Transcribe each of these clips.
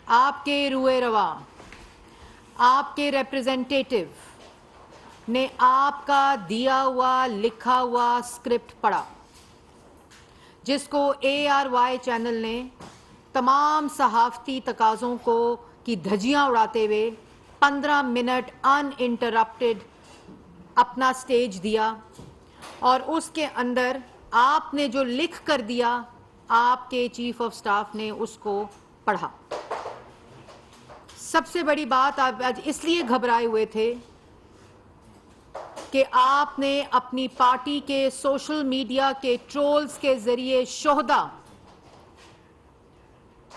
آپ کے روئے رواں آپ کے ریپریزنٹیٹیو نے آپ کا دیا ہوا لکھا ہوا اسکرپٹ پڑھا، جس کو ARY چینل نے تمام صحافتی تقاضوں کی دھجیاں اڑاتے ہوئے 15 منٹ ان انٹرپٹیڈ اپنا سٹیج دیا، اور اس کے اندر آپ نے جو لکھ کر دیا آپ کے چیف آف سٹاف نے اس کو پڑھا۔ سب سے بڑی بات آپ آج اس لیے گھبرائے ہوئے تھے کہ آپ نے اپنی پارٹی کے سوشل میڈیا کے ٹرولز کے ذریعے شہداء،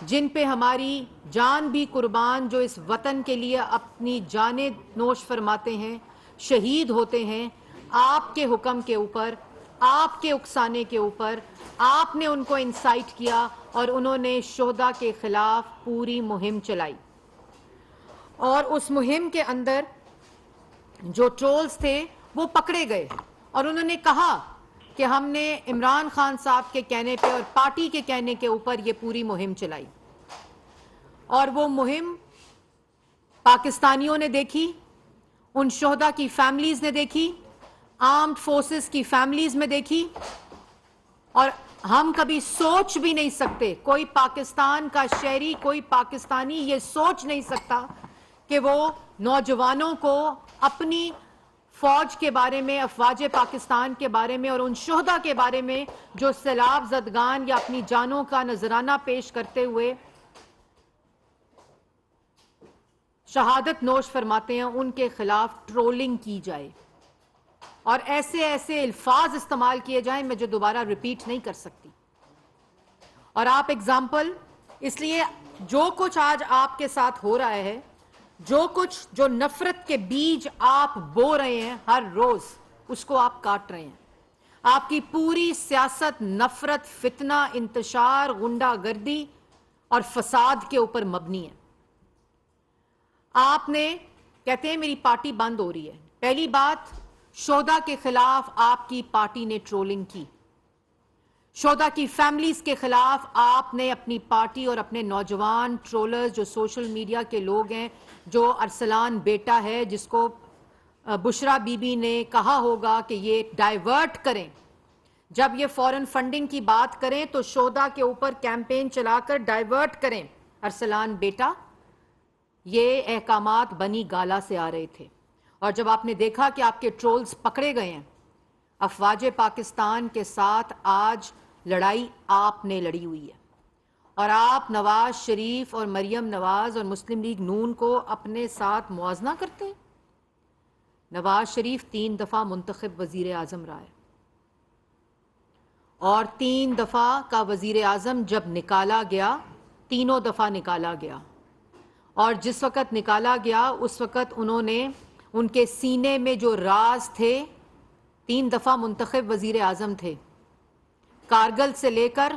جن پہ ہماری جان بھی قربان، جو اس وطن کے لیے اپنی جانیں نوش فرماتے ہیں، شہید ہوتے ہیں، آپ کے حکم کے اوپر، آپ کے اکسانے کے اوپر آپ نے ان کو انسائٹ کیا اور انہوں نے شہداء کے خلاف پوری مہم چلائی۔ اور اس مہم کے اندر جو ٹرولز تھے وہ پکڑے گئے، اور انہوں نے کہا کہ ہم نے عمران خان صاحب کے کہنے پہ اور پارٹی کے کہنے کے اوپر یہ پوری مہم چلائی، اور وہ مہم پاکستانیوں نے دیکھی، ان شہداء کی فیملیز نے دیکھی، آرمڈ فورسز کی فیملیز میں دیکھی، اور ہم کبھی سوچ بھی نہیں سکتے، کوئی پاکستان کا شہری، کوئی پاکستانی یہ سوچ نہیں سکتا کہ وہ نوجوانوں کو اپنی فوج کے بارے میں، افواج پاکستان کے بارے میں اور ان شہداء کے بارے میں جو سیلاب زدگان یا اپنی جانوں کا نذرانہ پیش کرتے ہوئے شہادت نوش فرماتے ہیں، ان کے خلاف ٹرولنگ کی جائے اور ایسے ایسے الفاظ استعمال کیے جائیں میں جو دوبارہ ریپیٹ نہیں کر سکتی۔ اور آپ ایگزامپل، اس لیے جو کچھ آج آپ کے ساتھ ہو رہا ہے، جو کچھ جو نفرت کے بیج آپ بو رہے ہیں ہر روز، اس کو آپ کاٹ رہے ہیں۔ آپ کی پوری سیاست نفرت، فتنہ، انتشار، غنڈہ گردی اور فساد کے اوپر مبنی ہے۔ آپ نے کہتے ہیں میری پارٹی بند ہو رہی ہے۔ پہلی بات، شہداء کے خلاف آپ کی پارٹی نے ٹرولنگ کی، شہداء کی فیملیز کے خلاف آپ نے اپنی پارٹی اور اپنے نوجوان ٹرولرز جو سوشل میڈیا کے لوگ ہیں، جو ارسلان بیٹا ہے جس کو بشرا بی بی نے کہا ہوگا کہ یہ ڈائیورٹ کریں، جب یہ فورن فنڈنگ کی بات کریں تو شہداء کے اوپر کیمپین چلا کر ڈائیورٹ کریں ارسلان بیٹا، یہ احکامات بنی گالا سے آ رہے تھے۔ اور جب آپ نے دیکھا کہ آپ کے ٹرولز پکڑے گئے ہیں، افواج پاکستان کے ساتھ آج لڑائی آپ نے لڑی ہوئی ہے، اور آپ نواز شریف اور مریم نواز اور مسلم لیگ نون کو اپنے ساتھ موازنہ کرتے ہیں۔ نواز شریف 3 دفعہ منتخب وزیر اعظم رہا ہے، اور 3 دفعہ کا وزیر اعظم جب نکالا گیا، تینوں دفعہ نکالا گیا، اور جس وقت نکالا گیا اس وقت انہوں نے ان کے سینے میں جو راز تھے، 3 دفعہ منتخب وزیر اعظم تھے، کارگل سے لے کر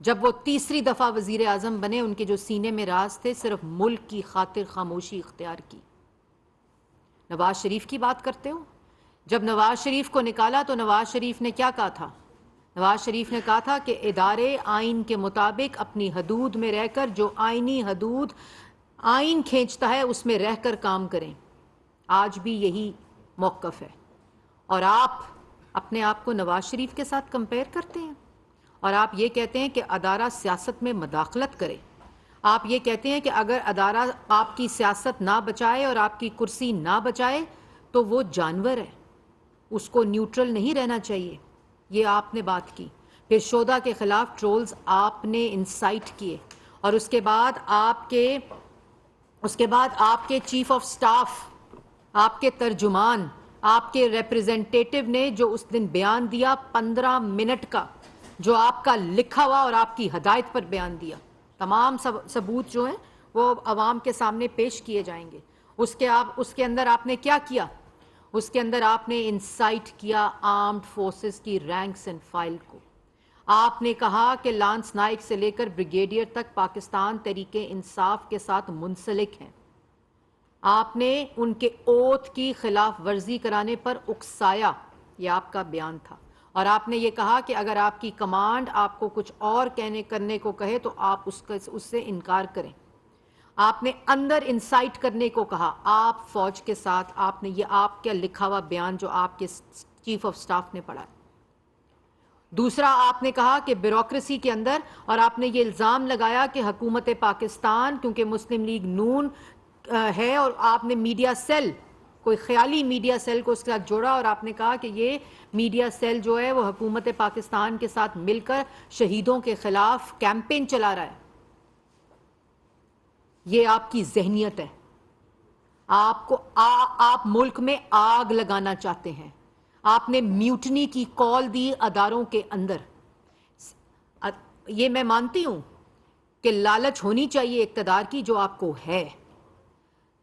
جب وہ تیسری دفعہ وزیر اعظم بنے، ان کے جو سینے میں راز تھے صرف ملک کی خاطر خاموشی اختیار کی۔ نواز شریف کی بات کرتے ہو، جب نواز شریف کو نکالا تو نواز شریف نے کیا کہا تھا؟ نواز شریف نے کہا تھا کہ ادارے آئین کے مطابق اپنی حدود میں رہ کر، جو آئینی حدود آئین کھینچتا ہے اس میں رہ کر کام کریں۔ آج بھی یہی موقف ہے، اور آپ اپنے آپ کو نواز شریف کے ساتھ کمپیئر کرتے ہیں، اور آپ یہ کہتے ہیں کہ ادارہ سیاست میں مداخلت کرے۔ آپ یہ کہتے ہیں کہ اگر ادارہ آپ کی سیاست نہ بچائے اور آپ کی کرسی نہ بچائے تو وہ جانور ہے، اس کو نیوٹرل نہیں رہنا چاہیے۔ یہ آپ نے بات کی۔ پھر شہداء کے خلاف ٹرولز آپ نے انسائٹ کیے، اور اس کے بعد آپ کے چیف آف سٹاف، آپ کے ترجمان، آپ کے ریپریزنٹیٹیو نے جو اس دن بیان دیا 15 منٹ کا، جو آپ کا لکھا ہوا اور آپ کی ہدایت پر بیان دیا، تمام ثبوت جو ہیں وہ عوام کے سامنے پیش کیے جائیں گے۔ اس کے اندر آپ نے کیا کیا؟ اس کے اندر آپ نے انسائٹ کیا آرمڈ فورسز کی رینکس اینڈ فائل کو۔ آپ نے کہا کہ لانس نائک سے لے کر بریگیڈیئر تک پاکستان تحریک انصاف کے ساتھ منسلک ہیں۔ آپ نے ان کے اوتھ کی خلاف ورزی کرانے پر اکسایا، یہ آپ کا بیان تھا، اور آپ نے یہ کہا کہ اگر آپ کی کمانڈ آپ کو کچھ اور کرنے کو کہے تو آپ اس سے انکار کریں. آپ نے اندر انسائٹ کرنے کو کہا. آپ فوج کے ساتھ آپ نے یہ آپ کا لکھا ہوا بیان جو آپ کے چیف آف سٹاف نے پڑھا. دوسرا آپ نے کہا کہ بیوروکریسی کے اندر، اور آپ نے یہ الزام لگایا کہ حکومت پاکستان کیونکہ مسلم لیگ نون ہے، اور آپ نے میڈیا سیل، کوئی خیالی میڈیا سیل کو اس کے ساتھ جوڑا، اور آپ نے کہا کہ یہ میڈیا سیل جو ہے وہ حکومت پاکستان کے ساتھ مل کر شہیدوں کے خلاف کیمپین چلا رہا ہے. یہ آپ کی ذہنیت ہے. آپ ملک میں آگ لگانا چاہتے ہیں. آپ نے میوٹنی کی کال دی اداروں کے اندر. یہ میں مانتی ہوں کہ لالچ ہونی چاہیے اقتدار کی، جو آپ کو ہے.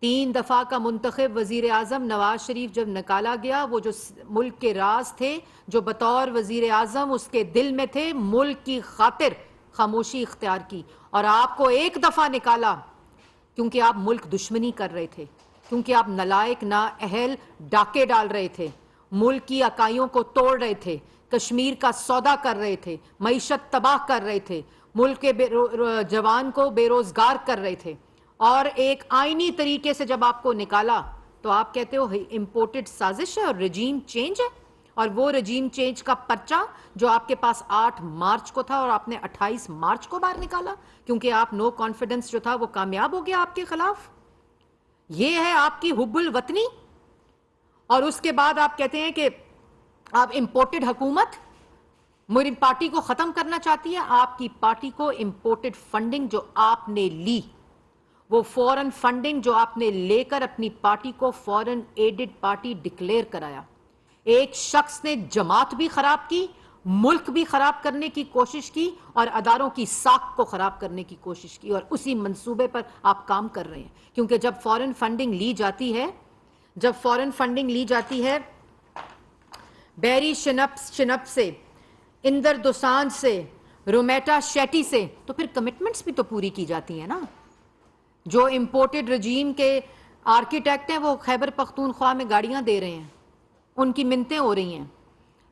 3 دفعہ کا منتخب وزیر اعظم نواز شریف جب نکالا گیا، وہ جو ملک کے راز تھے جو بطور وزیر اعظم اس کے دل میں تھے، ملک کی خاطر خاموشی اختیار کی. اور آپ کو 1 دفعہ نکالا کیونکہ آپ ملک دشمنی کر رہے تھے، کیونکہ آپ نالائق نااہل ڈاکے ڈال رہے تھے، ملک کی اکائیوں کو توڑ رہے تھے، کشمیر کا سودا کر رہے تھے، معیشت تباہ کر رہے تھے، ملک کے جوان کو بے روزگار کر رہے تھے. اور ایک آئینی طریقے سے جب آپ کو نکالا تو آپ کہتے ہو امپورٹڈ سازش ہے اور رجیم چینج ہے. اور وہ رجیم چینج کا پرچہ جو آپ کے پاس 8 مارچ کو تھا اور آپ نے 28 مارچ کو باہر نکالا کیونکہ آپ نو کانفیڈنس جو تھا وہ کامیاب ہو گیا آپ کے خلاف. یہ ہے آپ کی حب الوطنی. اور اس کے بعد آپ کہتے ہیں کہ آپ امپورٹڈ حکومت میری پارٹی کو ختم کرنا چاہتی ہے. آپ کی پارٹی کو امپورٹڈ فنڈنگ جو آپ نے لی، وہ فورن فنڈنگ جو آپ نے لے کر اپنی پارٹی کو فورن ایڈڈ پارٹی ڈکلیئر کرایا. ایک شخص نے جماعت بھی خراب کی، ملک بھی خراب کرنے کی کوشش کی، اور اداروں کی ساکھ کو خراب کرنے کی کوشش کی. اور اسی منصوبے پر آپ کام کر رہے ہیں. کیونکہ جب فورن فنڈنگ لی جاتی ہے بیری شنپ سے، اندر دوسانجھ سے، رومیٹا شیٹی سے، تو پھر کمٹمنٹس بھی تو پوری کی جاتی ہیں نا. جو امپورٹڈ رجیم کے آرکیٹیکٹ ہیں وہ خیبر پختونخوا میں گاڑیاں دے رہے ہیں، ان کی منتیں ہو رہی ہیں.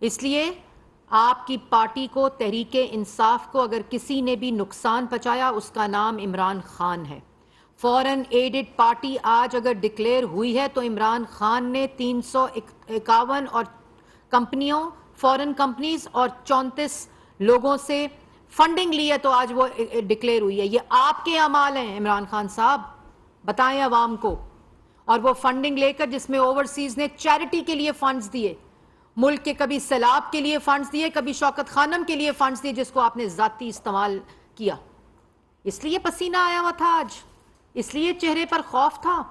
اس لیے آپ کی پارٹی کو، تحریک انصاف کو، اگر کسی نے بھی نقصان پہنچایا اس کا نام عمران خان ہے. فورن ایڈڈ پارٹی آج اگر ڈکلیئر ہوئی ہے تو عمران خان نے 351 اور کمپنیوں، فورن کمپنیز اور 34 لوگوں سے فنڈنگ لی ہے تو آج وہ ڈکلیئر ہوئی ہے. یہ آپ کے اعمال ہیں عمران خان صاحب، بتائیں عوام کو. اور وہ فنڈنگ لے کر جس میں اوورسیز نے چیریٹی کے لیے فنڈز دیے، ملک کے کبھی سیلاب کے لیے فنڈز دیے، کبھی شوکت خانم کے لیے فنڈز دیے، جس کو آپ نے ذاتی استعمال کیا. اس لیے پسینہ آیا ہوا تھا آج، اس لیے چہرے پر خوف تھا،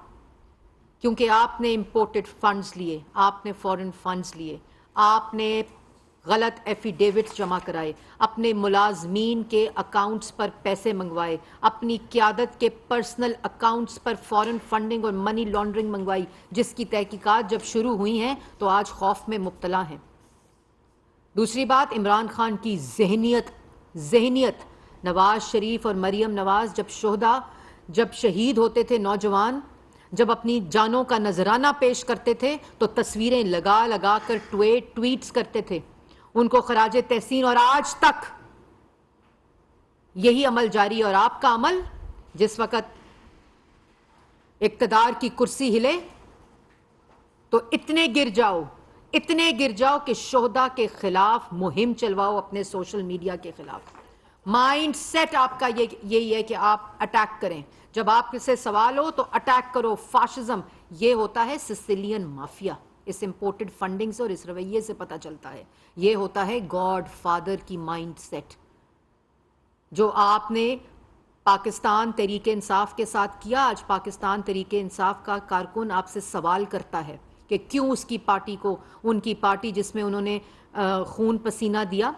کیونکہ آپ نے امپورٹڈ فنڈز لیے، آپ نے فورن فنڈز لیے، آپ نے غلط ایفیڈیوٹس جمع کرائے، اپنے ملازمین کے اکاؤنٹس پر پیسے منگوائے، اپنی قیادت کے پرسنل اکاؤنٹس پر فورن فنڈنگ اور منی لانڈرنگ منگوائی، جس کی تحقیقات جب شروع ہوئی ہیں تو آج خوف میں مبتلا ہیں. دوسری بات، عمران خان کی ذہنیت نواز شریف اور مریم نواز جب شہید ہوتے تھے نوجوان، جب اپنی جانوں کا نذرانہ پیش کرتے تھے تو تصویریں لگا لگا کر ٹویٹس کرتے تھے، ان کو خراج تحسین. اور آج تک یہی عمل جاری. اور آپ کا عمل، جس وقت اقتدار کی کرسی ہلے تو اتنے گر جاؤ کہ شہداء کے خلاف مہم چلواؤ، اپنے سوشل میڈیا کے خلاف. مائنڈ سیٹ آپ کا یہی ہے کہ آپ اٹیک کریں. جب آپ سے سوال ہو تو اٹیک کرو. فاشزم یہ ہوتا ہے سسیلین مافیا. اس امپورٹڈ فنڈنگ سے اور اس رویے سے پتہ چلتا ہے. یہ ہوتا ہے گاڈ فادر کی مائنڈ سیٹ جو آپ نے پاکستان تحریک انصاف کے ساتھ کیا. آج پاکستان تحریک انصاف کا کارکن آپ سے سوال کرتا ہے کہ کیوں اس کی پارٹی کو، ان کی پارٹی جس میں انہوں نے خون پسینہ دیا،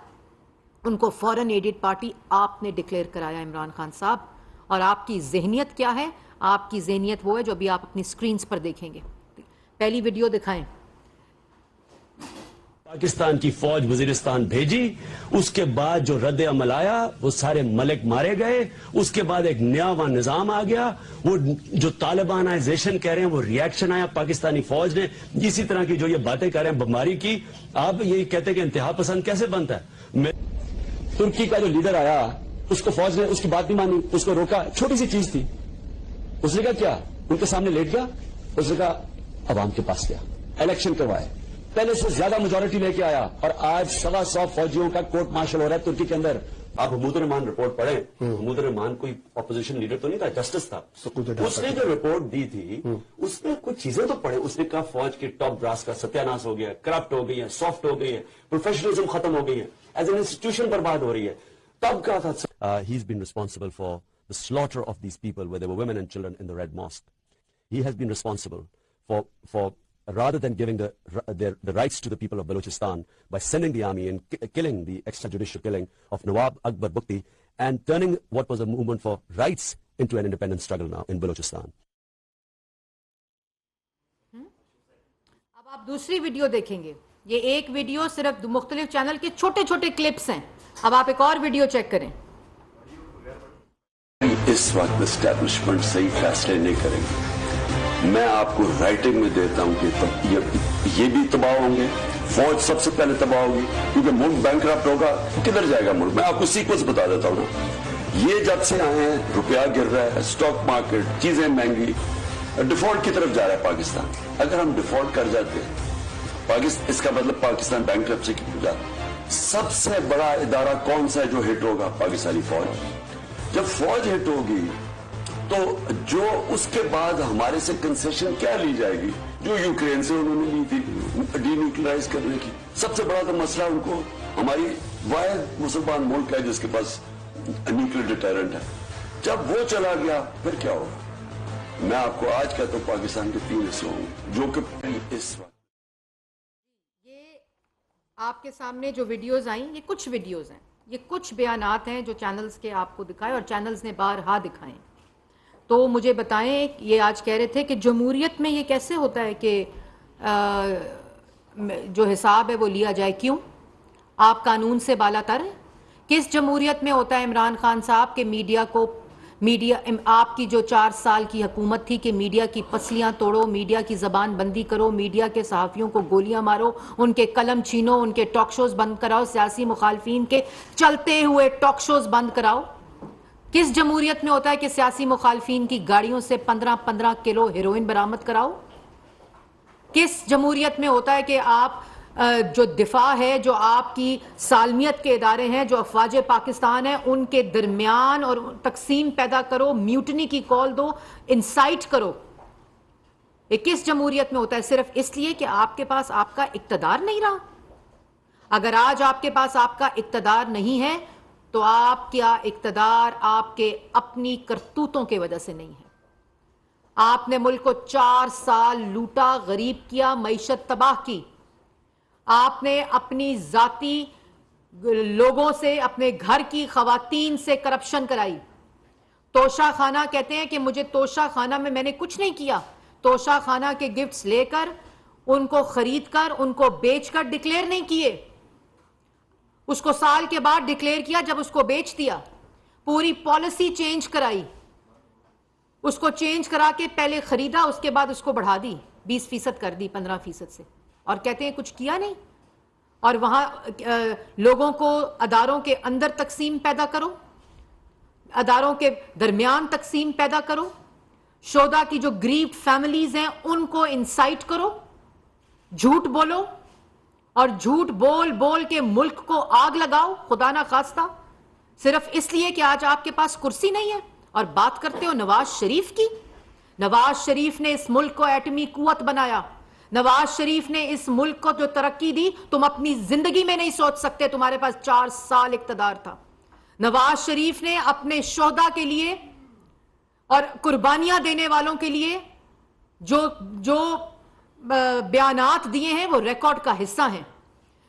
ان کو فورن ایڈڈ پارٹی آپ نے ڈکلیئر کرایا عمران خان صاحب. اور آپ کی ذہنیت کیا ہے؟ آپ کی ذہنیت وہ ہے جو ابھی آپ اپنی سکرینز پر دیکھیں گے. پہلی ویڈیو دکھائیں. پاکستان کی فوج وزیرستان بھیجی, اس کے بعد جو رد عمل آیا وہ سارے ملک مارے گئے, اس کے بعد ایک نیا وہاں نظام آ گیا, وہ جو طالبانائزیشن کہہ رہے ہیں وہ ریاکشن آیا پاکستانی فوج نے, اسی طرح کی جو یہ باتیں کر رہے ہیں بمباری کی. آپ یہ کہتے ہیں کہ انتہا پسند کیسے بنتا ہے؟ ترکی کا جو لیڈر آیا اس کو فوج نے اس کی بات نہیں مانی, اس کو روکا, چھوٹی سی چیز تھی, اس نے کہا کیا, ان کے سامنے لیٹ گیا, اس نے کہا عوام کے پاس گیا, الیکشن کروائے, پہلے سے زیادہ میجورٹی لے کے آیا, اور آج 125 فوجیوں کا کورٹ مارشل ہو رہا ہے ترکی کے اندر. آپ حمود الرحمان رپورٹ پڑھیں, حمود الرحمان کوئی اپوزیشن لیڈر تو نہیں تھا, جسٹس تھا. اس نے جو رپورٹ دی تھی اس میں کچھ چیزیں تو پڑھے. اس نے کہا فوج کے ٹاپ براس کا ستیاناش ہو گیا, کرپٹ ہو گئی ہے, سافٹ ہو گئی ہے, پروفیشنلزم ختم ہو گئی ہے, ایز این انسٹیٹیوشن برباد ہو رہی ہے. تب کہا تھا he is been responsible for the slaughter of these people where there were women and children in the Red Mosque. He has been responsible for rather than giving the rights to the people of Balochistan by sending the army and killing the extrajudicial killing of Nawab Akbar Bukti and turning what was a movement for rights into an independent struggle now in Balochistan. اب آپ دوسری video دیکھیں گے. یہ ایک video صرف مختلف channel کے چھوٹے چھوٹے کلپس ہیں. اب آپ ایک اور ویڈیو چیک کریں. اس وقت اسٹیبلشمنٹ صحیح فیصلے نہیں کریں گے. میں آپ کو رائٹنگ میں دیتا ہوں کہ یہ بھی تباہ ہوں گے, فوج سب سے پہلے تباہ ہوگی, کیونکہ ملک بینکرپٹ ہوگا. کدھر جائے گا ملک؟ میں آپ کو سیکوینس بتا دیتا ہوں نا. یہ جب سے آئے ہیں روپیہ گر رہا ہے, اسٹاک مارکیٹ, چیزیں مہنگی, ڈیفالٹ کی طرف جا رہا ہے پاکستان. اگر ہم ڈیفالٹ کر جاتے ہیں اس کا مطلب پاکستان بینکرپسی کی طرف جاتا ہے. سب سے بڑا ادارہ کون سا ہے جو ہٹ ہوگا؟ پاکستانی فوج. جب فوج ہٹ ہوگی تو جو اس کے بعد ہمارے سے کنسیشن کیا لی جائے گی جو یوکرین سے انہوں نے لی تھی ڈی نیوکلرائز کرنے کی. سب سے بڑا تو مسئلہ ان کو, ہماری واحد مسلمان ملک ہے جس کے پاس نیوکلیر ڈیٹرنٹ ہے, جب وہ چلا گیا پھر کیا ہوگا؟ میں آپ کو آج کہتا ہوں پاکستان کے 3 حصے ہوں جو کہ اس وقت. یہ آپ کے سامنے جو ویڈیوز آئیں یہ کچھ ویڈیوز ہیں, یہ کچھ بیانات ہیں جو چینلز کے آپ کو دکھائے اور چینلز نے بارہا دکھائیں. تو مجھے بتائیں, یہ آج کہہ رہے تھے کہ جمہوریت میں یہ کیسے ہوتا ہے کہ جو حساب ہے وہ لیا جائے؟ کیوں آپ قانون سے بالا تر ہیں؟ کس جمہوریت میں ہوتا ہے عمران خان صاحب کہ میڈیا آپ کی جو 4 سال کی حکومت تھی کہ میڈیا کی پسلیاں توڑو, میڈیا کی زبان بندی کرو, میڈیا کے صحافیوں کو گولیاں مارو, ان کے قلم چھینو, ان کے ٹاک شوز بند کراؤ, سیاسی مخالفین کے چلتے ہوئے ٹاک شوز بند کراؤ؟ کس جمہوریت میں ہوتا ہے کہ سیاسی مخالفین کی گاڑیوں سے 15 کلو ہیروئن برآمد کراؤ؟ کس جمہوریت میں ہوتا ہے کہ آپ جو دفاع ہے, جو آپ کی سالمیت کے ادارے ہیں, جو افواج پاکستان ہیں, ان کے درمیان اور تقسیم پیدا کرو, میوٹنی کی کال دو, انسائٹ کرو؟ یہ کس جمہوریت میں ہوتا ہے؟ صرف اس لیے کہ آپ کے پاس آپ کا اقتدار نہیں رہا. اگر آج آپ کے پاس آپ کا اقتدار نہیں ہے تو آپ کا اقتدار آپ کے اپنی کرتوتوں کی وجہ سے نہیں ہے. آپ نے ملک کو 4 سال لوٹا, غریب کیا, معیشت تباہ کی. آپ نے اپنی ذاتی لوگوں سے, اپنے گھر کی خواتین سے کرپشن کرائی. توشہ خانہ کہتے ہیں کہ مجھے توشہ خانہ میں نے کچھ نہیں کیا. توشہ خانہ کے گفٹس لے کر, ان کو خرید کر, ان کو بیچ کر ڈکلیئر نہیں کیے. اس کو سال کے بعد ڈکلیئر کیا جب اس کو بیچ دیا. پوری پالیسی چینج کرائی, اس کو چینج کرا کے پہلے خریدا, اس کے بعد اس کو بڑھا دی, 20% کر دی 15% سے, اور کہتے ہیں کچھ کیا نہیں. اور وہاں لوگوں کو اداروں کے اندر تقسیم پیدا کرو, اداروں کے درمیان تقسیم پیدا کرو, شہداء کی جو گریوڈ فیملیز ہیں ان کو انسائٹ کرو, جھوٹ بولو, اور جھوٹ بول بول کے ملک کو آگ لگاؤ خدا نہ خواستہ, صرف اس لیے کہ آج آپ کے پاس کرسی نہیں ہے. اور بات کرتے ہو نواز شریف کی. نواز شریف نے اس ملک کو ایٹمی قوت بنایا. نواز شریف نے اس ملک کو جو ترقی دی تم اپنی زندگی میں نہیں سوچ سکتے. تمہارے پاس 4 سال اقتدار تھا. نواز شریف نے اپنے شہداء کے لیے اور قربانیاں دینے والوں کے لیے جو بیانات دیے ہیں وہ ریکارڈ کا حصہ ہیں.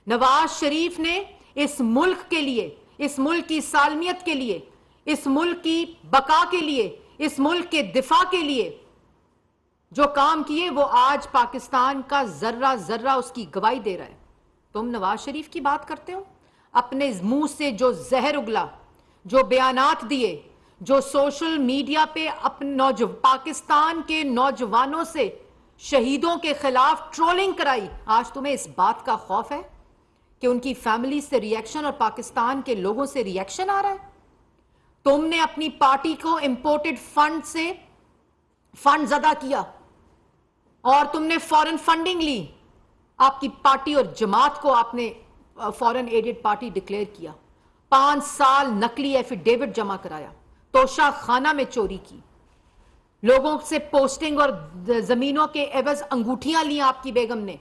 نواز شریف نے اس ملک کے لیے, اس ملک کی سالمیت کے لیے, اس ملک کی بقا کے لیے, اس ملک کے دفاع کے لیے جو کام کیے وہ آج پاکستان کا ذرہ ذرہ اس کی گواہی دے رہا ہے. تم نواز شریف کی بات کرتے ہو؟ اپنے منہ سے جو زہر اگلا، جو بیانات دیے، جو سوشل میڈیا پہ اپنے پاکستان کے نوجوانوں سے شہیدوں کے خلاف ٹرولنگ کرائی، آج تمہیں اس بات کا خوف ہے کہ ان کی فیملی سے ریئیکشن اور پاکستان کے لوگوں سے ریئیکشن آ رہا ہے؟ تم نے اپنی پارٹی کو امپورٹڈ فنڈ سے فنڈز ادا کیا اور تم نے فورن فنڈنگ لی. آپ کی پارٹی اور جماعت کو آپ نے فورن ایڈڈ پارٹی ڈکلیئر کیا. 5 سال نقلی ایفیڈیوٹ جمع کرایا، توشہ خانہ میں چوری کی، لوگوں سے پوسٹنگ اور زمینوں کے عوض انگوٹھیاں لی آپ کی بیگم نے،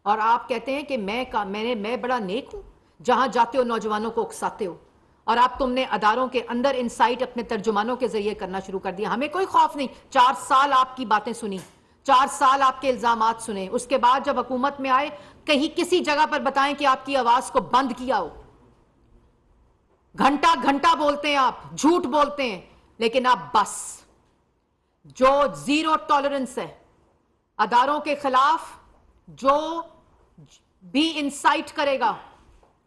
اور آپ کہتے ہیں کہ میں بڑا نیک ہوں. جہاں جاتے ہو نوجوانوں کو اکساتے ہو، اور آپ تم نے اداروں کے اندر انسائٹ اپنے ترجمانوں کے ذریعے کرنا شروع کر دیا. ہمیں کوئی خوف نہیں. 4 سال آپ کی باتیں سنی، 4 سال آپ کے الزامات سنے، اس کے بعد جب حکومت میں آئے کہیں کسی جگہ پر بتائیں کہ آپ کی آواز کو بند کیا ہو. گھنٹہ گھنٹہ بولتے ہیں آپ، جھوٹ بولتے ہیں، لیکن آپ بس جو زیرو ٹالرنس ہے اداروں کے خلاف، جو بھی انسائٹ کرے گا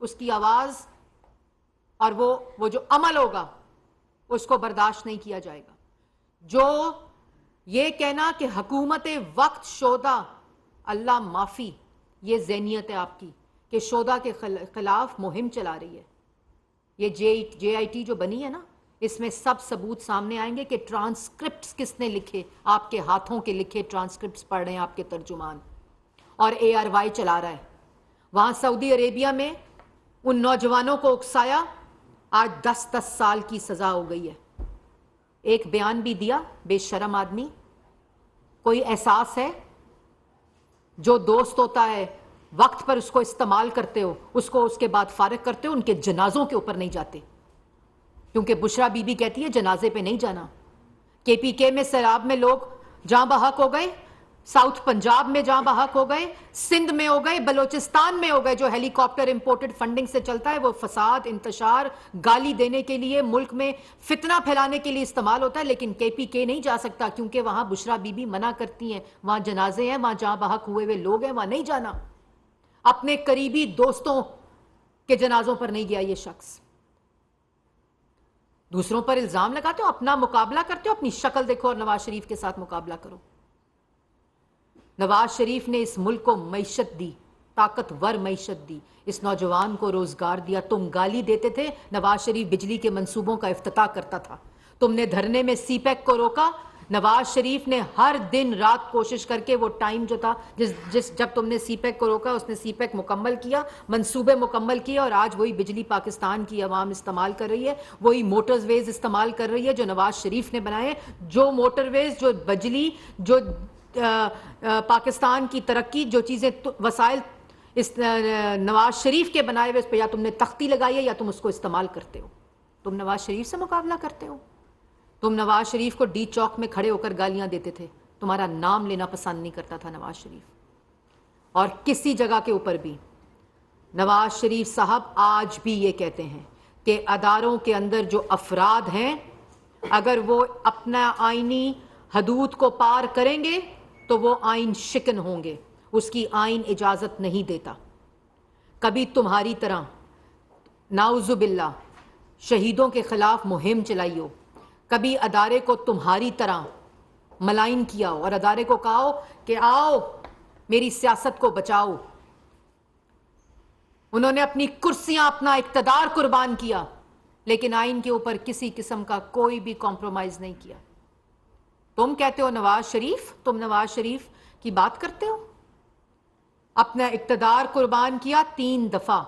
اس کی آواز اور وہ جو عمل ہوگا اس کو برداشت نہیں کیا جائے گا. جو یہ کہنا کہ حکومت وقت شودہ اللہ معافی، یہ ذہنیت ہے آپ کی کہ شودہ کے خلاف مہم چلا رہی ہے. یہ جے آئی ٹی جو بنی ہے نا، اس میں سب ثبوت سامنے آئیں گے کہ ٹرانسکرپٹس کس نے لکھے، آپ کے ہاتھوں کے لکھے ٹرانسکرپٹس پڑھ رہے ہیں آپ کے ترجمان، اور ARY چلا رہا ہے. وہاں سعودی عربیہ میں ان نوجوانوں کو اکسایا، آج 10 سال کی سزا ہو گئی ہے. ایک بیان بھی دیا، بے شرم آدمی. کوئی احساس ہے؟ جو دوست ہوتا ہے وقت پر اس کو استعمال کرتے ہو، اس کو اس کے بعد فارغ کرتے ہو، ان کے جنازوں کے اوپر نہیں جاتے، کیونکہ بشرا بی بی کہتی ہے جنازے پہ نہیں جانا. KPK میں سیلاب میں لوگ جاں بحق ہو گئے، ساؤتھ پنجاب میں جاں بحق ہو گئے، سندھ میں ہو گئے، بلوچستان میں ہو گئے. جو ہیلی کاپٹر امپورٹڈ فنڈنگ سے چلتا ہے وہ فساد، انتشار، گالی دینے کے لیے، ملک میں فتنہ پھیلانے کے لیے استعمال ہوتا ہے. لیکن KPK نہیں جا سکتا کیونکہ وہاں بشرا بی بی منع کرتی ہیں، وہاں جنازے ہیں، وہاں جاں بحق ہوئے لوگ ہیں، وہاں نہیں جانا. اپنے قریبی دوستوں کے جنازوں پر نہیں گیا یہ شخص. دوسروں پر الزام لگاتے ہو، اپنا مقابلہ کرتے ہو. اپنی شکل دیکھو اور نواز شریف کے ساتھ مقابلہ کرو. نواز شریف نے اس ملک کو معیشت دی، طاقتور معیشت دی، اس نوجوان کو روزگار دیا. تم گالی دیتے تھے، نواز شریف بجلی کے منصوبوں کا افتتاح کرتا تھا. تم نے دھرنے میں CPEC کو روکا، نواز شریف نے ہر دن رات کوشش کر کے وہ ٹائم جو تھا جب تم نے CPEC کو روکا، اس نے CPEC مکمل کیا، منصوبے مکمل کیے، اور آج وہی بجلی پاکستان کی عوام استعمال کر رہی ہے. وہی موٹر ویز استعمال کر رہی ہے جو نواز شریف نے بنائے. جو موٹر ویز، جو بجلی، جو پاکستان کی ترقی، جو چیزیں وسائل اس نواز شریف کے بنائے ہوئے، اس پہ یا تم نے تختی لگائی ہے یا تم اس کو استعمال کرتے ہو. تم نواز شریف سے مقابلہ کرتے ہو. تم نواز شریف کو ڈی چوک میں کھڑے ہو کر گالیاں دیتے تھے. تمہارا نام لینا پسند نہیں کرتا تھا نواز شریف. اور کسی جگہ کے اوپر بھی نواز شریف صاحب آج بھی یہ کہتے ہیں کہ اداروں کے اندر جو افراد ہیں اگر وہ اپنا آئینی حدود کو پار کریں گے تو وہ آئین شکن ہوں گے. اس کی آئین اجازت نہیں دیتا. کبھی تمہاری طرح نعوذ باللہ شہیدوں کے خلاف مہم چلائی ہو، کبھی ادارے کو تمہاری طرح ملائن کیا ہو اور ادارے کو کہا ہو کہ آؤ میری سیاست کو بچاؤ. انہوں نے اپنی کرسیاں، اپنا اقتدار قربان کیا، لیکن آئین کے اوپر کسی قسم کا کوئی بھی کمپرومائز نہیں کیا. تم کہتے ہو نواز شریف، تم نواز شریف کی بات کرتے ہو. اپنا اقتدار قربان کیا 3 دفعہ،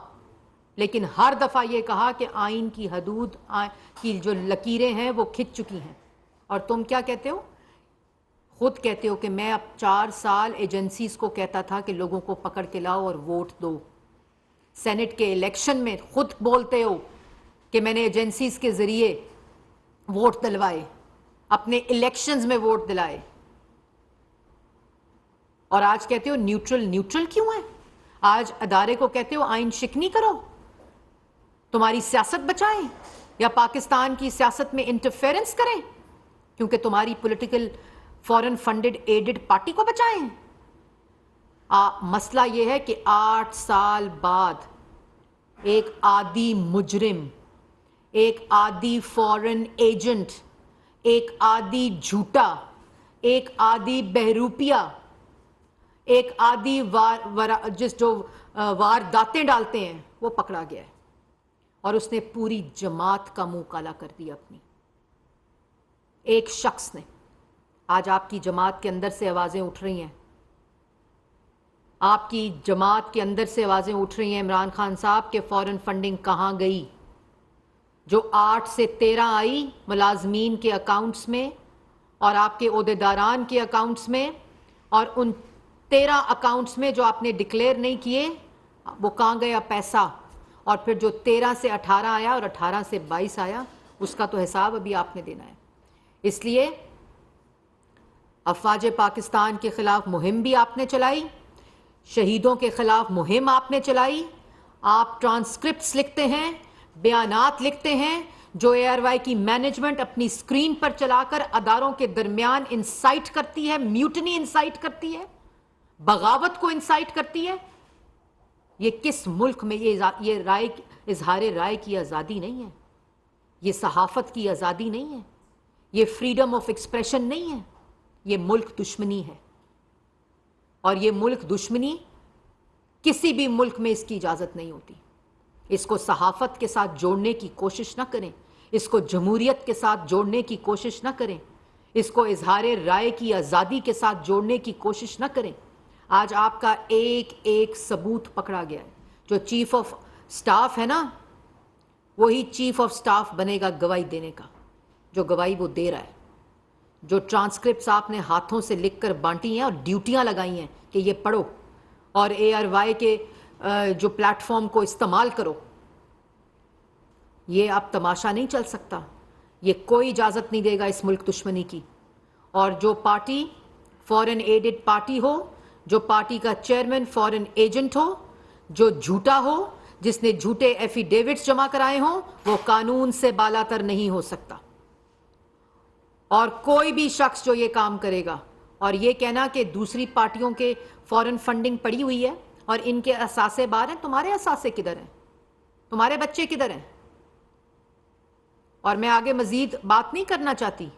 لیکن ہر دفعہ یہ کہا کہ آئین کی حدود کی جو لکیریں ہیں وہ کھچ چکی ہیں. اور تم کیا کہتے ہو؟ خود کہتے ہو کہ میں اب 4 سال ایجنسیز کو کہتا تھا کہ لوگوں کو پکڑ کے لاؤ اور ووٹ دو. سینٹ کے الیکشن میں خود بولتے ہو کہ میں نے ایجنسیز کے ذریعے ووٹ دلوائے، اپنے الیکشنز میں ووٹ دلائے. اور آج کہتے ہو نیوٹرل کیوں ہے؟ آج ادارے کو کہتے ہو آئین شکنی کرو، تمہاری سیاست بچائیں یا پاکستان کی سیاست میں انٹرفیرنس کریں کیونکہ تمہاری پولیٹیکل فورن فنڈڈ ایڈڈ پارٹی کو بچائیں. مسئلہ یہ ہے کہ 8 سال بعد ایک عادی مجرم، ایک عادی فورن ایجنٹ، ایک عادی جھوٹا، ایک عادی بہروپیہ، ایک عادی جو وارداتیں ڈالتے ہیں وہ پکڑا گیا ہے، اور اس نے پوری جماعت کا منہ کالا کر دیا اپنی. ایک شخص نے. آج آپ کی جماعت کے اندر سے آوازیں اٹھ رہی ہیں، آپ کی جماعت کے اندر سے آوازیں اٹھ رہی ہیں عمران خان صاحب کہ فورن فنڈنگ کہاں گئی؟ جو 8 سے 13 آئی ملازمین کے اکاؤنٹس میں اور آپ کے عہدیداران کے اکاؤنٹس میں، اور ان 13 اکاؤنٹس میں جو آپ نے ڈکلیئر نہیں کیے وہ کہاں گیا پیسہ؟ اور پھر جو 13 سے 18 آیا اور 18 سے 22 آیا اس کا تو حساب ابھی آپ نے دینا ہے. اس لیے افواج پاکستان کے خلاف مہم بھی آپ نے چلائی، شہیدوں کے خلاف مہم آپ نے چلائی. آپ ٹرانسکرپٹس لکھتے ہیں، بیانات لکھتے ہیں جو اے آر وائی کی مینجمنٹ اپنی سکرین پر چلا کر اداروں کے درمیان انسائٹ کرتی ہے، میوٹنی انسائٹ کرتی ہے، بغاوت کو انسائٹ کرتی ہے. یہ کس ملک میں یہ رائے، اظہار رائے کی آزادی نہیں ہے، یہ صحافت کی آزادی نہیں ہے، یہ فریڈم آف ایکسپریشن نہیں ہے، یہ ملک دشمنی ہے. اور یہ ملک دشمنی کسی بھی ملک میں اس کی اجازت نہیں ہوتی. اس کو صحافت کے ساتھ جوڑنے کی کوشش نہ کریں، اس کو جمہوریت کے ساتھ جوڑنے کی کوشش نہ کریں، اس کو اظہار رائے کی آزادی کے ساتھ جوڑنے کی کوشش نہ کریں. آج آپ کا ایک ایک ثبوت پکڑا گیا ہے. جو چیف آف سٹاف ہے نا، وہی چیف آف سٹاف بنے گا گواہی دینے کا، جو گواہی وہ دے رہا ہے. جو ٹرانسکرپٹس آپ نے ہاتھوں سے لکھ کر بانٹی ہیں اور ڈیوٹیاں لگائی ہیں کہ یہ پڑھو اور اے آر وائی کے جو پلیٹ فارم کو استعمال کرو، یہ اب تماشا نہیں چل سکتا. یہ کوئی اجازت نہیں دے گا اس ملک دشمنی کی. اور جو پارٹی فورن ایڈڈ پارٹی ہو، جو پارٹی کا چیئرمین فورن ایجنٹ ہو، جو جھوٹا ہو، جس نے جھوٹے ایفیڈیوٹس جمع کرائے ہوں، وہ قانون سے بالاتر نہیں ہو سکتا. اور کوئی بھی شخص جو یہ کام کرے گا اور یہ کہنا کہ دوسری پارٹیوں کے فورن فنڈنگ پڑی ہوئی ہے اور ان کے اثاثے باہر ہیں، تمہارے اثاثے کدھر ہیں؟ تمہارے بچے کدھر ہیں؟ اور میں آگے مزید بات نہیں کرنا چاہتی.